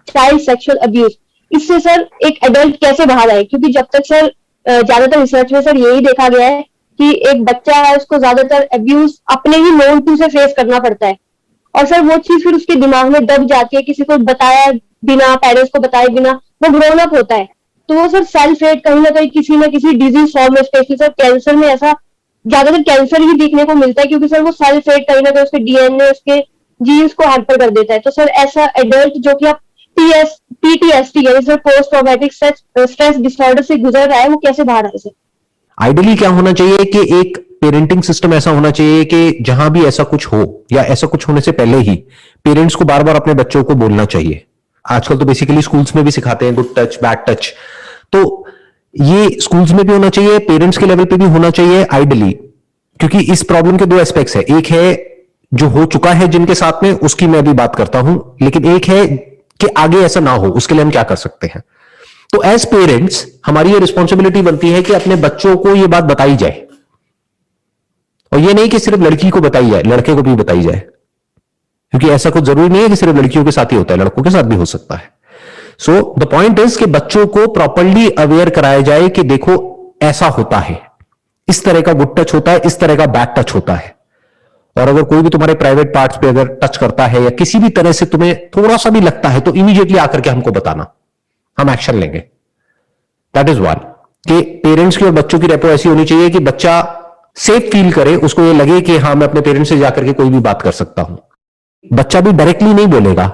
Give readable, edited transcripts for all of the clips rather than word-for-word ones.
Child sexual abuse, इससे sir एक adult कैसे बाहर आए? क्योंकि जब तक सर ज्यादातर रिसर्च में सर यही देखा गया है कि एक बच्चा है उसको ज्यादातर अब्यूज अपने ही नोन टू से फेस करना पड़ता है, और सर वो चीज फिर उसके दिमाग में दब जाती है, किसी को बताया बिना, पेरेंट्स को बताए बिना वो ग्रोन अप होता है, तो वो सर सेल्फ हेट कहीं ना किसी डिजीज फॉर्म में, स्पेशली सर कैंसर में ऐसा ज्यादातर कैंसर ही देखने को मिलता है, क्योंकि सर वो सेल्फ हेट कहीं ना कहीं उसके डीएनए, उसके जीन्स को हैम्पर कर देता है। तो सर ऐसा एडल्ट जो कि आप पीटीएसडी यानी sir post traumatic stress disorder से गुजर रहा है, वो कैसे बाहर आए सर? आइडियली क्या होना चाहिए कि एक पेरेंटिंग सिस्टम ऐसा होना चाहिए कि जहां भी ऐसा कुछ हो या ऐसा कुछ होने से पहले ही पेरेंट्स को बार बार अपने बच्चों को बोलना चाहिए। आजकल तो बेसिकली स्कूल्स में भी सिखाते हैं गुड टच बैड टच, तो ये स्कूल्स में भी होना चाहिए, पेरेंट्स के लेवल पे भी होना चाहिए आइडियली, क्योंकि इस प्रॉब्लम के दो एस्पेक्ट्स है। एक है जो हो चुका है जिनके साथ में, उसकी मैं भी बात करता हूं, लेकिन एक है कि आगे ऐसा ना हो, उसके लिए हम क्या कर सकते हैं। तो एज पेरेंट्स हमारी ये रिस्पॉन्सिबिलिटी बनती है कि अपने बच्चों को ये बात बताई जाए, और ये नहीं कि सिर्फ लड़की को बताई जाए, लड़के को भी बताई जाए, क्योंकि ऐसा कुछ जरूरी नहीं है कि सिर्फ लड़कियों के साथ ही होता है, लड़कों के साथ भी हो सकता है। सो द पॉइंट इज कि बच्चों को प्रॉपरली अवेयर कराया जाए कि देखो ऐसा होता है, इस तरह का गुड टच होता है, इस तरह का बैड टच होता है, और अगर कोई भी तुम्हारे प्राइवेट पार्ट्स पे अगर टच करता है या किसी भी तरह से तुम्हें थोड़ा सा भी लगता है तो इमीडिएटली आकर के हमको बताना, हम एक्शन लेंगे। दैट इज वन, कि पेरेंट्स की और बच्चों की रेपो ऐसी होनी चाहिए कि बच्चा सेफ फील करे, उसको ये लगे कि हाँ मैं अपने पेरेंट्स से जाकर के कोई भी बात कर सकता हूं। बच्चा भी डायरेक्टली नहीं बोलेगा,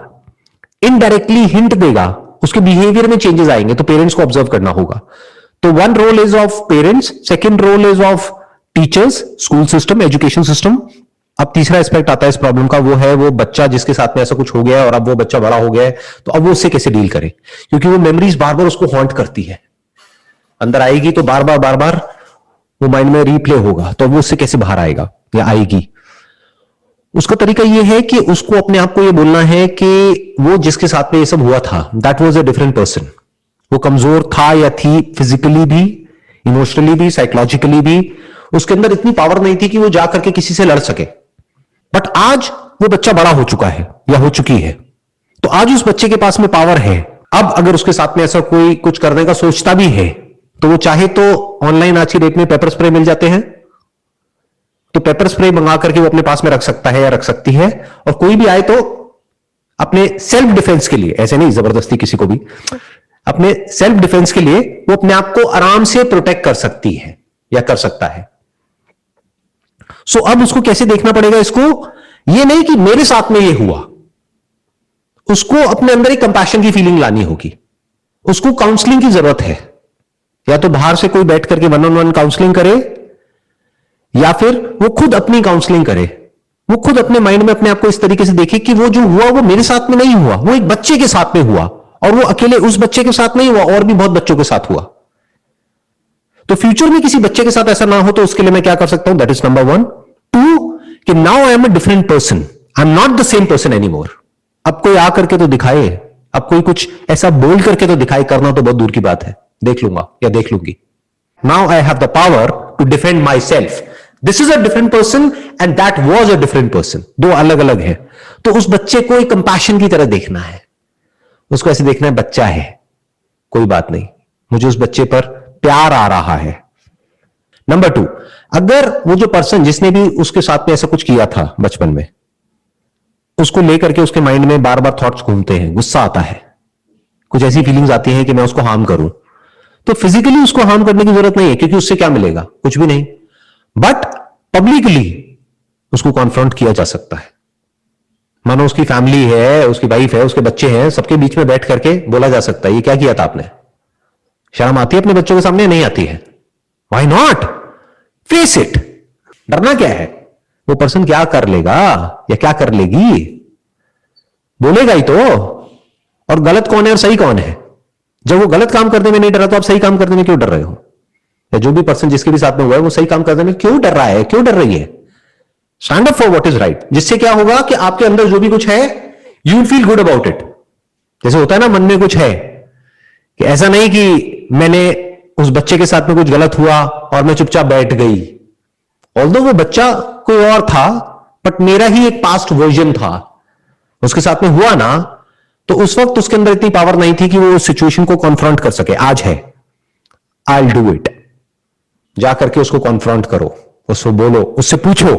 इनडायरेक्टली हिंट देगा, उसके बिहेवियर में चेंजेस आएंगे, तो पेरेंट्स को ऑब्जर्व करना होगा। तो one role is of parents, second role is of teachers, school system, education system. अब तीसरा एस्पेक्ट आता है इस प्रॉब्लम का, वो है वो बच्चा जिसके साथ में ऐसा कुछ हो गया है और अब वो बच्चा बड़ा हो गया है, तो अब वो उससे कैसे डील करे, क्योंकि वो मेमोरीज बार बार उसको हॉन्ट करती है, अंदर आएगी तो बार बार वो माइंड में रीप्ले होगा, तो वो उससे कैसे बाहर आएगा या आएगी। उसका तरीका ये है कि उसको अपने आप को ये बोलना है कि वो जिसके साथ में ये सब हुआ था, that was a different person. वो कमजोर था या थी, फिजिकली भी, इमोशनली भी, साइकोलॉजिकली भी, उसके अंदर इतनी पावर नहीं थी कि वो जाकर के किसी से लड़ सके। बट आज वो बच्चा बड़ा हो चुका है या हो चुकी है, तो आज उस बच्चे के पास में पावर है। अब अगर उसके साथ में ऐसा कोई कुछ करने का सोचता भी है, तो वो चाहे तो ऑनलाइन आज की डेट में पेपर स्प्रे मिल जाते हैं, तो पेपर स्प्रे मंगा करके वो अपने पास में रख सकता है या रख सकती है, और कोई भी आए तो अपने सेल्फ डिफेंस के लिए, ऐसे नहीं जबरदस्ती किसी को भी, अपने सेल्फ डिफेंस के लिए वो अपने आप को आराम से प्रोटेक्ट कर सकती है या कर सकता है। सो अब उसको कैसे देखना पड़ेगा इसको, ये नहीं कि मेरे साथ में ये हुआ, उसको अपने अंदर एक कंपैशन की फीलिंग लानी होगी। उसको काउंसलिंग की जरूरत है, या तो बाहर से कोई बैठ करके 1-on-1 काउंसलिंग करे, या फिर वो खुद अपनी काउंसलिंग करे। वो खुद अपने माइंड में अपने आप को इस तरीके से देखे कि वो जो हुआ वो मेरे साथ में नहीं हुआ, वो एक बच्चे के साथ में हुआ, और वो अकेले उस बच्चे के साथ नहीं हुआ, और भी बहुत बच्चों के साथ हुआ। तो फ्यूचर में किसी बच्चे के साथ ऐसा ना हो, तो उसके लिए मैं क्या कर सकता हूं, दैट इज नंबर 1। 2, कि now I am a different person, I am not the same person any more. अब कोई आकर के तो दिखाए, अब कोई कुछ ऐसा बोल करके तो दिखाए, करना तो बहुत दूर की बात है, देख लूंगा या देख लूंगी। Now I have the power to defend myself. This is a different person and that was a different person, दो अलग अलग है। तो उस बच्चे को एक कंपैशन की तरह देखना है, उसको ऐसे देखना है, बच्चा है, कोई बात नहीं, मुझे उस बच्चे पर प्यार आ रहा है। नंबर 2, अगर वो जो पर्सन जिसने भी उसके साथ में ऐसा कुछ किया था बचपन में, उसको लेकर के उसके माइंड में बार बार थॉट्स घूमते हैं, गुस्सा आता है, कुछ ऐसी फीलिंग्स आती हैं कि मैं उसको हार्म करूं, तो फिजिकली उसको हार्म करने की जरूरत नहीं है, क्योंकि उससे क्या मिलेगा, कुछ भी नहीं। बट पब्लिकली उसको कॉन्फ्रंट किया जा सकता है। मानो उसकी फैमिली है, उसकी वाइफ है, उसके बच्चे हैं, सबके बीच में बैठ करके बोला जा सकता है, ये क्या किया था आपने। शर्म आती है अपने बच्चों के सामने? नहीं आती है। Why not, face it. डरना क्या है, वो पर्सन क्या कर लेगा या क्या कर लेगी, बोलेगा ही तो। और गलत कौन है और सही कौन है? जब वो गलत काम करने में नहीं डर रहा, तो आप सही काम करने में क्यों डर रहे हो? या जो भी पर्सन जिसके भी साथ में हुआ है, वो सही काम करने में क्यों डर रहा है, क्यों डर रही है? Stand up for what is right, जिससे क्या होगा कि आपके अंदर जो भी कुछ है, you will feel good about it. जैसे होता है ना, मन में कुछ है, कि ऐसा नहीं कि मैंने उस बच्चे के साथ में कुछ गलत हुआ और मैं चुपचाप बैठ गई, ऑल्दो वो बच्चा कोई और था, बट मेरा ही एक पास्ट वर्जन था, उसके साथ में हुआ ना, तो उस वक्त उसके अंदर इतनी पावर नहीं थी कि वो उस सिचुएशन को कॉन्फ्रंट कर सके। आज है, आई विल डू इट। जाकर के उसको कॉन्फ्रंट करो, उसको बोलो, उससे पूछो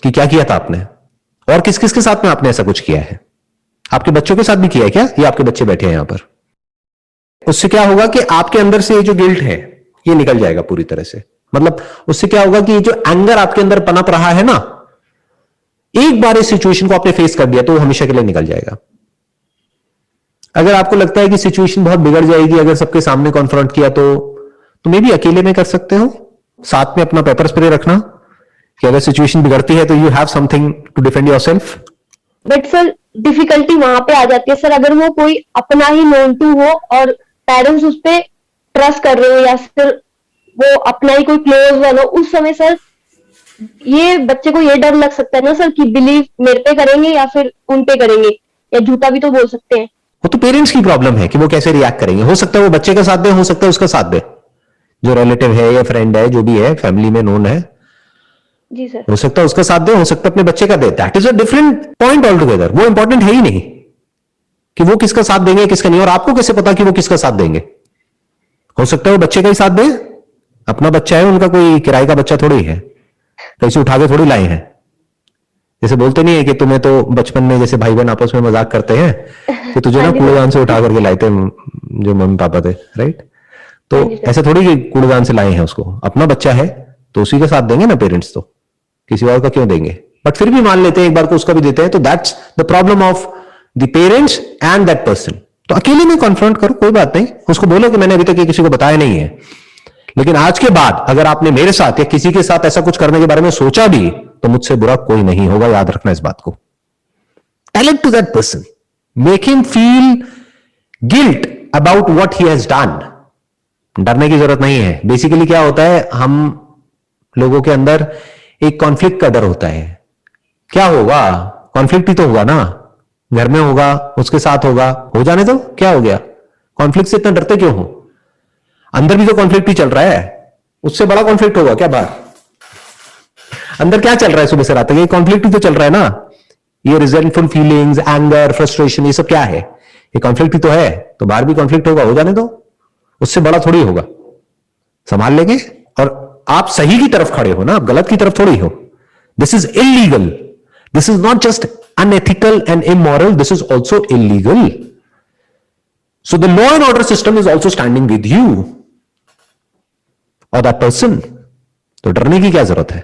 कि क्या किया था आपने, और किस किस के साथ में आपने ऐसा कुछ किया है। आपके बच्चों के साथ भी किया है क्या? ये आपके बच्चे बैठे हैं यहां पर। उससे क्या होगा कि आपके अंदर से ये जो गिल्ट है ये निकल जाएगा पूरी तरह से। मतलब उससे क्या होगा कि ये जो एंगर आपके अंदर पनप रहा है ना, एक बार इस सिचुएशन को आपने फेस कर दिया तो वो हमेशा के लिए निकल जाएगा। अगर आपको लगता है कि सिचुएशन बहुत बिगड़ जाएगी अगर सबके सामने कॉन्फ्रंट किया तो मे भी अकेले में कर सकते हो। साथ में अपना पेपर स्प्रे रखना कि अगर सिचुएशन बिगड़ती है तो you have something to defend yourself. But sir difficulty वहां पे आ जाती है सर, अगर वो कोई अपना ही नोन टू हो और पेरेंट्स उस पर ट्रस्ट कर रहे हो या फिर वो अपना ही कोई क्लोज वन हो, उस समय सर ये बच्चे को ये डर लग सकता है ना सर कि बिलीव मेरे पे करेंगे या फिर उन पे करेंगे, या झूठा भी तो बोल सकते हैं। वो तो पेरेंट्स की प्रॉब्लम है कि वो कैसे रिएक्ट करेंगे। हो सकता है वो बच्चे का साथ दे, हो सकता है उसका साथ दे, जो रिलेटिव है या फ्रेंड है, जो भी है, फैमिली में नोन है। जी सर। हो सकता है उसका साथ दे, हो सकता है अपने बच्चे का दे। That is a different point all together. वो इंपॉर्टेंट है ही नहीं कि वो किसका साथ देंगे किसका नहीं। और आपको कैसे पता कि वो किसका साथ देंगे? हो सकता है वो बच्चे का ही साथ दे, अपना बच्चा है, उनका कोई किराए का बच्चा थोड़ी है, कैसे उठा के थोड़ी लाए हैं। जैसे बोलते नहीं है कि तुम्हें तो बचपन में जैसे भाई बहन आपस में मजाक करते हैं कि तुझे ना कूड़ेदान से उठा करके लाए थे जो मम्मी पापा थे, राइट? तो ऐसे थोड़ी कि कूड़ेदान से लाए हैं उसको। अपना बच्चा है तो उसी का साथ देंगे ना पेरेंट्स, तो किसी और का क्यों देंगे? बट फिर भी मान लेते हैं एक बार को उसका भी देते हैं, तो that's the problem of the parents and that person. तो अकेले में कॉन्फ्रंट करो, कोई बात नहीं, उसको बोलो कि मैंने अभी तक ये किसी को बताया नहीं है, लेकिन आज के बाद अगर आपने मेरे साथ या किसी के साथ ऐसा कुछ करने के बारे में सोचा भी तो मुझसे बुरा कोई नहीं होगा। याद रखना इस बात को। Tell it to that person, make him feel guilt about what he has done. डरने की जरूरत नहीं है। बेसिकली क्या होता है, हम लोगों के अंदर एक कॉन्फ्लिक्ट का डर होता है। क्या होगा? कॉन्फ्लिक्ट ही तो होगा ना, घर में होगा, उसके साथ होगा, हो जाने दो, क्या हो गया? कॉन्फ्लिक्ट से इतना डरते क्यों हो? अंदर भी तो कॉन्फ्लिक्ट ही चल रहा है, उससे बड़ा कॉन्फ्लिक्ट होगा क्या बाहर? अंदर क्या चल रहा है सुबह से रात तक? ये कॉन्फ्लिक्ट ही तो चल रहा है ना। ये रिजेंटफुल फीलिंग्स, एंगर, फ्रस्ट्रेशन, ये सब क्या है? ये कॉन्फ्लिक्ट ही तो है। तो बाहर भी कॉन्फ्लिक्ट होगा, हो जाने दो, उससे बड़ा थोड़ी होगा, संभाल लेंगे। और आप सही की तरफ खड़े हो ना, आप गलत की तरफ थोड़ी हो। This is illegal, this is not just unethical and immoral, this is also illegal. So the law and order system is also standing with you or that person. तो डरने की क्या जरूरत है?